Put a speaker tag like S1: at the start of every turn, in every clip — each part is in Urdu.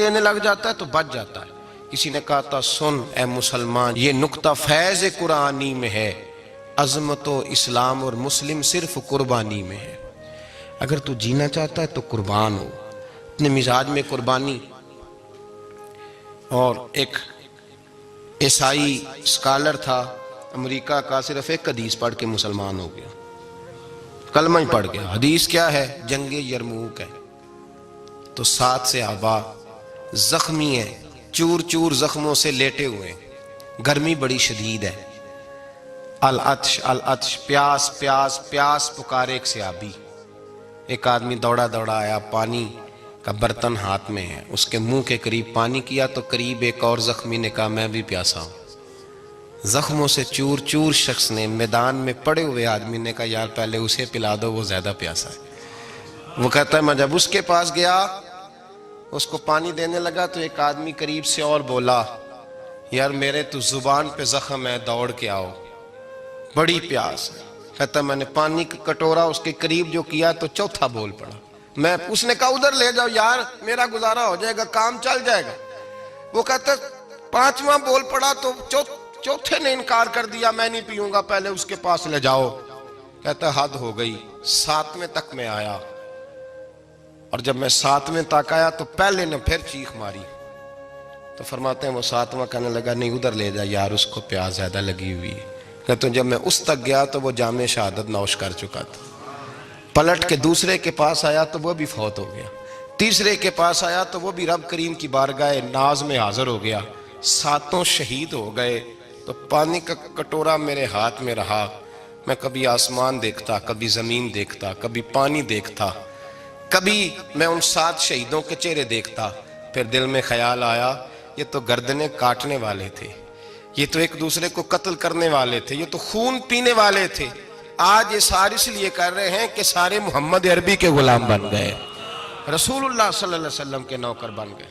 S1: دینے لگ جاتا ہے تو بچ جاتا ہے۔ کسی نے کہا تھا سن اے مسلمان، یہ نکتہ فیض قرآنی میں ہے، عظمت و اسلام اور مسلم صرف قربانی میں ہے۔ اگر تو جینا چاہتا ہے تو قربان ہو، اپنے مزاج میں قربانی۔ اور ایک عیسائی اسکالر تھا امریکہ کا، صرف ایک حدیث پڑھ کے مسلمان ہو گیا، کلمہ ہی پڑھ گیا۔ حدیث کیا ہے؟ جنگ یرموک ہے۔ تو 7 صحابہ زخمی ہیں، چور چور زخموں سے لیٹے ہوئے ہیں، گرمی بڑی شدید ہے، العطش العطش، پیاس پیاس پیاس پکارے ایک صحابی۔ ایک آدمی دوڑا دوڑا آیا، پانی کا برتن ہاتھ میں ہے، اس کے منہ کے قریب پانی کیا تو قریب ایک اور زخمی نے کہا میں بھی پیاسا ہوں۔ زخموں سے چور چور شخص نے، میدان میں پڑے ہوئے آدمی نے کہا یار پہلے اسے پلا دو، وہ زیادہ پیاسا ہے۔ وہ کہتا ہے میں جب اس کے پاس گیا، اس کو پانی دینے لگا تو ایک آدمی قریب سے اور بولا یار میرے تو زبان پہ زخم ہے، دوڑ کے آؤ، بڑی پیاس ہے۔ کہتا ہے میں نے پانی کا کٹورا اس کے قریب جو کیا تو چوتھا بول پڑا، اس نے کہا ادھر لے جاؤ یار میرا گزارا ہو جائے گا، کام چل جائے گا۔ وہ کہتا ہے 5واں بول پڑا تو چوتھے نے انکار کر دیا، میں نہیں پیوں گا، پہلے اس کے پاس لے جاؤ۔ کہتا ہے حد ہو گئی۔ 7ویں تک میں آیا، اور جب میں 7ویں تک آیا تو پہلے نے پھر چیخ ماری۔ تو فرماتے ہیں وہ 7واں کہنے لگا نہیں ادھر لے جا یار، اس کو پیاس زیادہ لگی ہوئی ہے۔ کہتے ہیں جب میں اس تک گیا تو وہ جام شہادت نوش کر چکا تھا۔ پلٹ کے دوسرے کے پاس آیا تو وہ بھی فوت ہو گیا، تیسرے کے پاس آیا تو وہ بھی رب کریم کی بارگاہ ناز میں حاضر ہو گیا، 7 شہید ہو گئے۔ تو پانی کا کٹورا میرے ہاتھ میں رہا، میں کبھی آسمان دیکھتا، کبھی زمین دیکھتا، کبھی پانی دیکھتا، کبھی میں ان 7 شہیدوں کے چہرے دیکھتا۔ پھر دل میں خیال آیا یہ تو گردنیں کاٹنے والے تھے، یہ تو ایک دوسرے کو قتل کرنے والے تھے، یہ تو خون پینے والے تھے، آج یہ سارے اس لیے کر رہے ہیں کہ سارے محمد عربی کے غلام بن گئے، رسول اللہ صلی اللہ علیہ وسلم کے نوکر بن گئے۔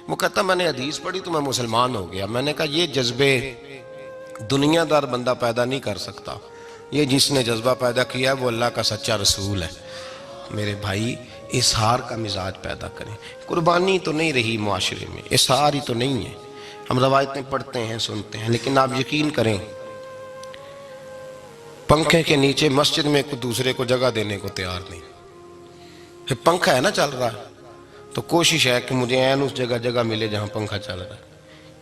S1: وہ کہتا میں نے حدیث پڑھی تو میں مسلمان ہو گیا۔ میں نے کہا یہ جذبے دنیا دار بندہ پیدا نہیں کر سکتا، یہ جس نے جذبہ پیدا کیا وہ اللہ کا سچا رسول ہے۔ میرے بھائی اظہار کا مزاج پیدا کریں، قربانی تو نہیں رہی معاشرے میں، اظہار ہی تو نہیں ہے، ہم روایتیں پڑھتے ہیں سنتے ہیں، لیکن آپ یقین کریں پنکھے کے نیچے مسجد میں کوئی دوسرے کو جگہ دینے کو تیار نہیں۔ پھر پنکھا ہے نا چل رہا ہے تو کوشش ہے کہ مجھے عین اس جگہ ملے جہاں پنکھا چل رہا ہے۔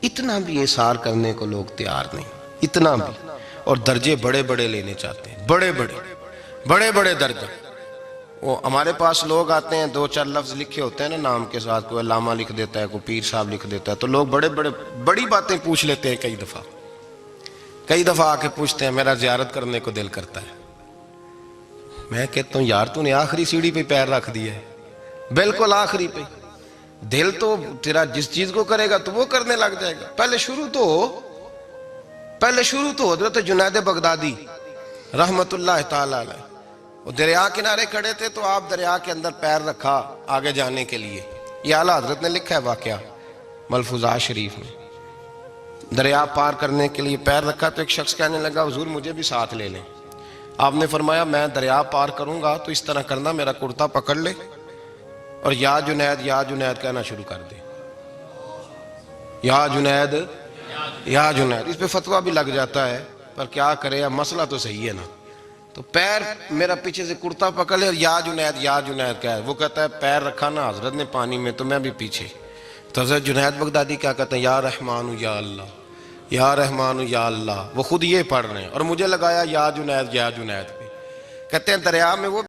S1: اتنا بھی اظہار کرنے کو لوگ تیار نہیں، اتنا بھی، اور درجے بڑے بڑے لینے چاہتے ہیں، بڑے بڑے درجہ۔ وہ ہمارے پاس لوگ آتے ہیں 2-4 لفظ لکھے ہوتے ہیں نا نام کے ساتھ، کوئی علامہ لکھ دیتا ہے، کوئی پیر صاحب لکھ دیتا ہے، تو لوگ بڑی باتیں پوچھ لیتے ہیں۔ کئی دفعہ آ کے پوچھتے ہیں میرا زیارت کرنے کو دل کرتا ہے۔ میں کہتا ہوں یار تو نے آخری سیڑھی پہ پیر رکھ دیا ہے، بالکل آخری پہ۔ دل تو تیرا جس چیز کو کرے گا تو وہ کرنے لگ جائے گا۔ پہلے شروع تو حضرت جنید بغدادی رحمت اللہ تعالی علیہ، وہ دریا کنارے کھڑے تھے تو آپ دریا کے اندر پیر رکھا آگے جانے کے لیے، یہ اعلیٰ حضرت نے لکھا ہے واقعہ ملفوظات شریف میں۔ دریا پار کرنے کے لیے پیر رکھا تو ایک شخص کہنے لگا حضور مجھے بھی ساتھ لے لیں۔ آپ نے فرمایا میں دریا پار کروں گا تو اس طرح کرنا میرا کرتا پکڑ لے اور یا جنید یا جنید کہنا شروع کر دے، یا جنید یا جنید۔ اس پہ فتویٰ بھی لگ جاتا ہے پر کیا کرے، اب مسئلہ تو صحیح ہے نا۔ تو پیر میرا پیچھے سے کرتا پکڑ لے اور یا جنید کہہ، وہ کہتا ہے پیر رکھا نا حضرت نے پانی میں تو میں بھی پیچھے۔ تو حضرت جنید بغدادی کیا کہتے ہیں یا رحمان یا اللہ، یا رحمان یا اللہ، وہ خود یہ پڑھ رہے ہیں اور مجھے لگایا یا جنید پہ۔ کہتے ہیں دریا میں وہ